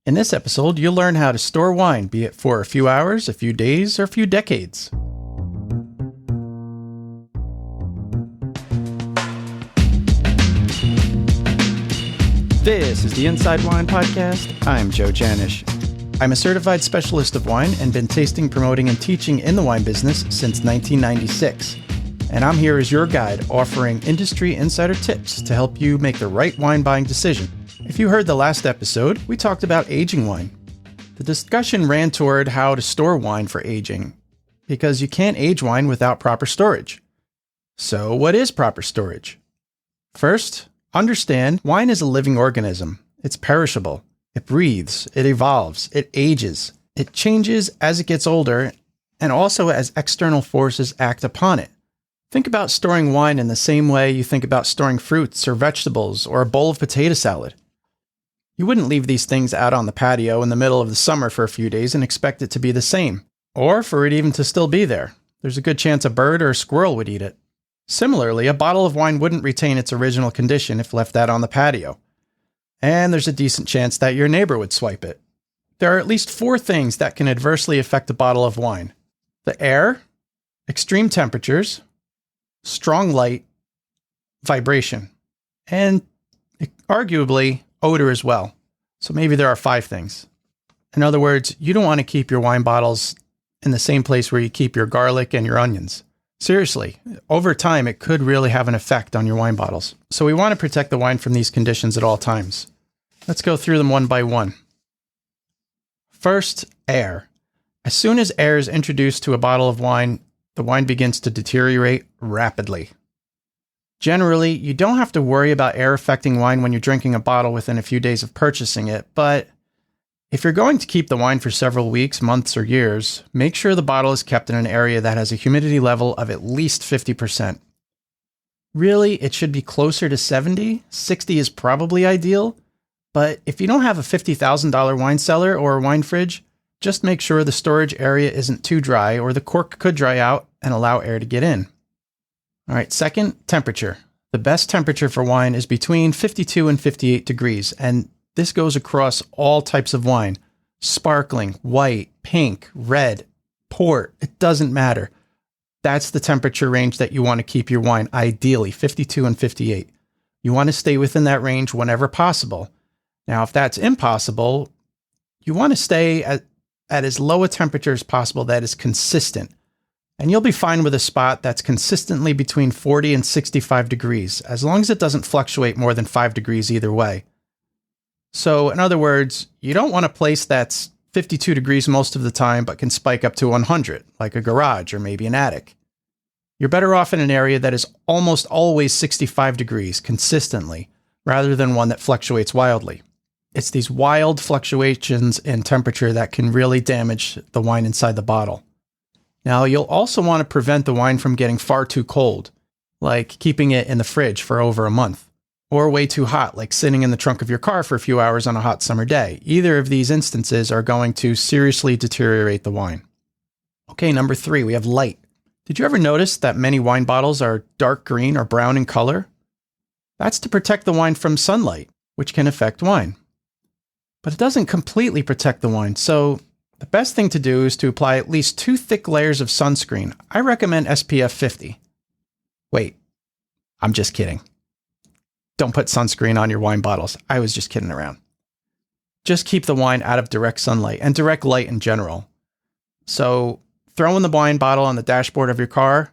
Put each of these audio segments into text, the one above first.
In this episode, you'll learn how to store wine, be it for a few hours, a few days, or a few decades. This is the Inside Wine Podcast. I'm Joe Janish. I'm a certified specialist of wine and been tasting, promoting, and teaching in the wine business since 1996. And I'm here as your guide, offering industry insider tips to help you make the right wine buying decision. If you heard the last episode, we talked about aging wine. The discussion ran toward how to store wine for aging, because you can't age wine without proper storage. So what is proper storage? First, understand wine is a living organism. It's perishable. It breathes, it evolves, it ages. It changes as it gets older and also as external forces act upon it. Think about storing wine in the same way you think about storing fruits or vegetables or a bowl of potato salad. You wouldn't leave these things out on the patio in the middle of the summer for a few days and expect it to be the same, or for it even to still be there. There's a good chance a bird or a squirrel would eat it. Similarly, a bottle of wine wouldn't retain its original condition if left out on the patio. And there's a decent chance that your neighbor would swipe it. There are at least 4 things that can adversely affect a bottle of wine: the air, extreme temperatures, strong light, vibration, and arguably odor as well. So maybe there are 5 things. In other words, you don't want to keep your wine bottles in the same place where you keep your garlic and your onions. Seriously, over time, it could really have an effect on your wine bottles. So we want to protect the wine from these conditions at all times. Let's go through them one by one. First, air. As soon as air is introduced to a bottle of wine, the wine begins to deteriorate rapidly. Generally, you don't have to worry about air affecting wine when you're drinking a bottle within a few days of purchasing it, but if you're going to keep the wine for several weeks, months, or years, make sure the bottle is kept in an area that has a humidity level of at least 50%. Really, it should be closer to 70. 60 is probably ideal, but if you don't have a $50,000 wine cellar or a wine fridge, just make sure the storage area isn't too dry or the cork could dry out and allow air to get in. All right, second, temperature. The best temperature for wine is between 52 and 58 degrees, and this goes across all types of wine: sparkling, white, pink, red, port. It doesn't matter. That's the temperature range that you want to keep your wine, ideally, 52 and 58. You want to stay within that range whenever possible. Now, if that's impossible, you want to stay at as low a temperature as possible that is consistent. And you'll be fine with a spot that's consistently between 40 and 65 degrees, as long as it doesn't fluctuate more than 5 degrees either way. So, in other words, you don't want a place that's 52 degrees most of the time, but can spike up to 100, like a garage or maybe an attic. You're better off in an area that is almost always 65 degrees consistently, rather than one that fluctuates wildly. It's these wild fluctuations in temperature that can really damage the wine inside the bottle. Now, you'll also want to prevent the wine from getting far too cold, like keeping it in the fridge for over a month, or way too hot, like sitting in the trunk of your car for a few hours on a hot summer day. Either of these instances are going to seriously deteriorate the wine. Okay, number 3, we have light. Did you ever notice that many wine bottles are dark green or brown in color? That's to protect the wine from sunlight, which can affect wine. But it doesn't completely protect the wine, so the best thing to do is to apply at least 2 thick layers of sunscreen. I recommend SPF 50. Wait, I'm just kidding. Don't put sunscreen on your wine bottles. I was just kidding around. Just keep the wine out of direct sunlight and direct light in general. So, throwing the wine bottle on the dashboard of your car,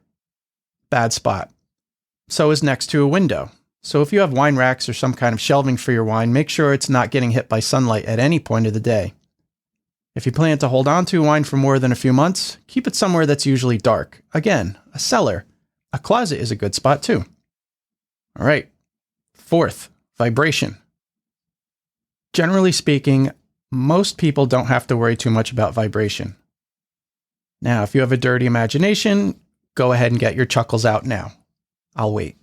bad spot. So is next to a window. So if you have wine racks or some kind of shelving for your wine, make sure it's not getting hit by sunlight at any point of the day. If you plan to hold on to wine for more than a few months, keep it somewhere that's usually dark. Again, a cellar. A closet is a good spot too. All right. 4th, vibration. Generally speaking, most people don't have to worry too much about vibration. Now, if you have a dirty imagination, go ahead and get your chuckles out now. I'll wait.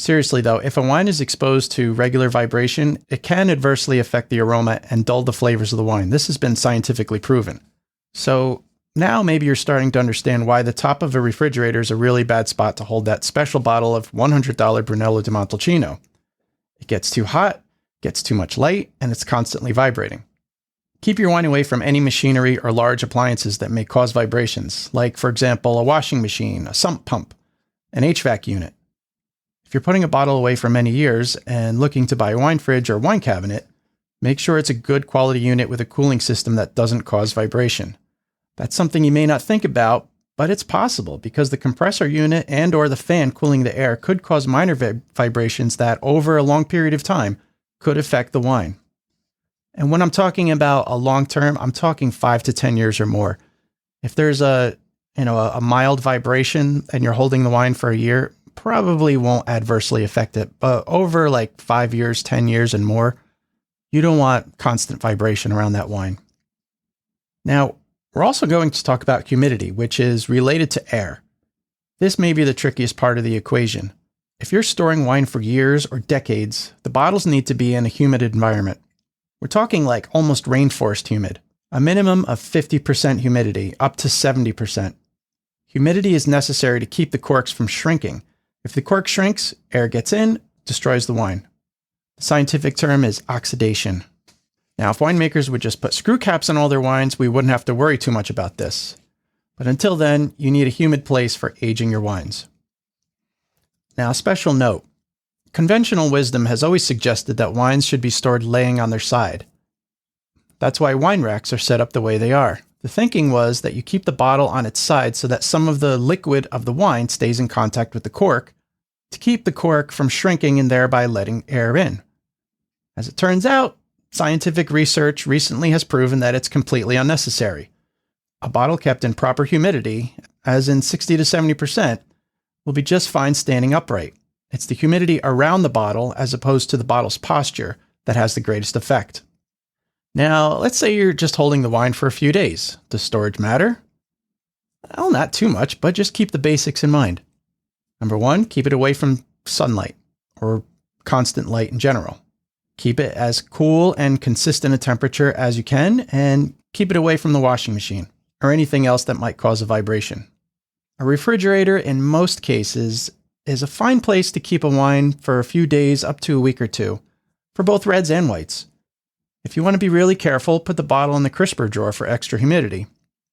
Seriously though, if a wine is exposed to regular vibration, it can adversely affect the aroma and dull the flavors of the wine. This has been scientifically proven. So now maybe you're starting to understand why the top of a refrigerator is a really bad spot to hold that special bottle of $100 Brunello di Montalcino. It gets too hot, gets too much light, and it's constantly vibrating. Keep your wine away from any machinery or large appliances that may cause vibrations, like, for example, a washing machine, a sump pump, an HVAC unit. If you're putting a bottle away for many years and looking to buy a wine fridge or wine cabinet, make sure it's a good quality unit with a cooling system that doesn't cause vibration. That's something you may not think about, but it's possible because the compressor unit and or the fan cooling the air could cause minor vibrations that, over a long period of time, could affect the wine. And when I'm talking about a long term, I'm talking 5 to 10 years or more. If there's a mild vibration and you're holding the wine for a year, probably won't adversely affect it. But over like 5 years, 10 years and more, you don't want constant vibration around that wine. Now, we're also going to talk about humidity, which is related to air. This may be the trickiest part of the equation. If you're storing wine for years or decades, the bottles need to be in a humid environment. We're talking like almost rainforest humid, a minimum of 50% humidity, up to 70%. Humidity is necessary to keep the corks from shrinking. If the cork shrinks, air gets in, destroys the wine. The scientific term is oxidation. Now, if winemakers would just put screw caps on all their wines, we wouldn't have to worry too much about this. But until then, you need a humid place for aging your wines. Now, a special note. Conventional wisdom has always suggested that wines should be stored laying on their side. That's why wine racks are set up the way they are. The thinking was that you keep the bottle on its side so that some of the liquid of the wine stays in contact with the cork to keep the cork from shrinking and thereby letting air in. As it turns out, scientific research recently has proven that it's completely unnecessary. A bottle kept in proper humidity, as in 60 to 70%, will be just fine standing upright. It's the humidity around the bottle, as opposed to the bottle's posture, that has the greatest effect. Now, let's say you're just holding the wine for a few days. Does storage matter? Well, not too much, but just keep the basics in mind. Number 1, keep it away from sunlight, or constant light in general. Keep it as cool and consistent a temperature as you can, and keep it away from the washing machine, or anything else that might cause a vibration. A refrigerator, in most cases, is a fine place to keep a wine for a few days up to a week or two, for both reds and whites. If you want to be really careful, put the bottle in the crisper drawer for extra humidity.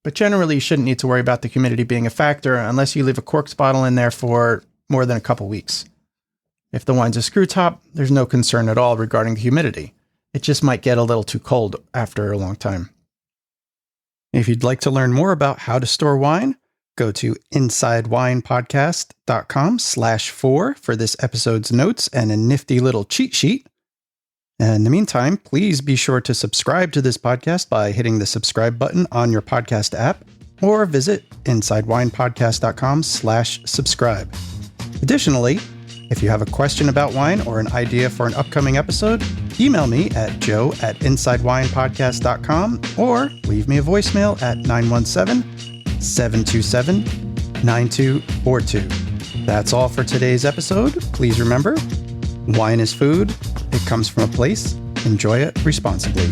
But generally, you shouldn't need to worry about the humidity being a factor unless you leave a corked bottle in there for more than a couple weeks. If the wine's a screw top, there's no concern at all regarding the humidity. It just might get a little too cold after a long time. If you'd like to learn more about how to store wine, go to insidewinepodcast.com/4 for this episode's notes and a nifty little cheat sheet. And in the meantime, please be sure to subscribe to this podcast by hitting the subscribe button on your podcast app, or visit insidewinepodcast.com/subscribe. Additionally, if you have a question about wine or an idea for an upcoming episode, email me at joe@insidewinepodcast.com or leave me a voicemail at 917-727-9242. That's all for today's episode. Please remember, wine is food. It comes from a place. Enjoy it responsibly.